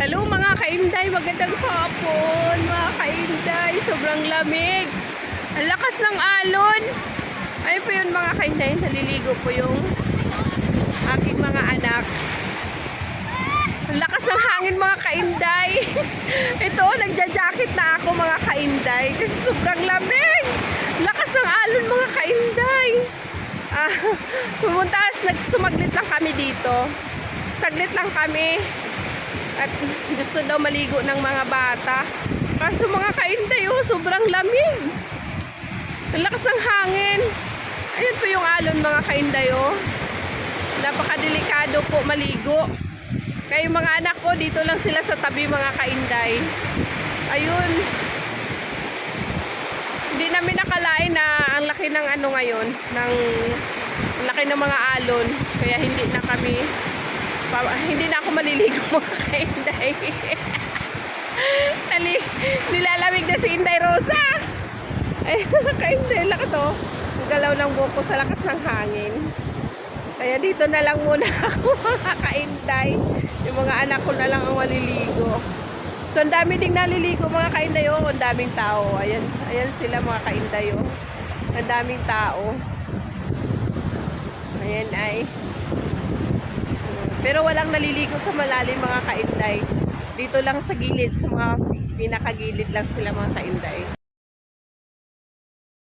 Hello mga kainday, magandang hapon mga kainday, sobrang lamig. Ang lakas ng alon. Ayun po yun mga kainday, naliligo po yung aking mga anak. Ang lakas ng hangin mga kainday. Ito, nagja-jacket na ako mga kainday kasi sobrang lamig. Lakas ng alon mga kainday. Nagsumaglit lang kami dito. Saglit lang kami. At gusto daw maligo ng mga bata. Kaso mga kainday, sobrang lamig. Ang lakas ng hangin. Ayun po yung alon mga kainday. Napakadelikado po maligo. Kaya yung mga anak ko, dito lang sila sa tabi mga kainday. Ayun. Hindi namin nakalain na ang laki ng ano ngayon, ang laki ng mga alon. Kaya hindi na ako maliligo mga kainday. Nilalamig na si Inday Rosa. Ay mga kainday, lakas ang galaw ng buko sa lakas ng hangin. Kaya dito na lang muna ako mga kainday. Yung mga anak ko na lang ang maliligo. So ang dami ding naliligo mga kainday. Ang daming tao. Ayan sila mga kainday. Ang daming tao. Ayan ay. Pero walang naliligo sa malalim mga kainday. Dito lang sa gilid, sa mga pinakagilid lang sila mga kainday.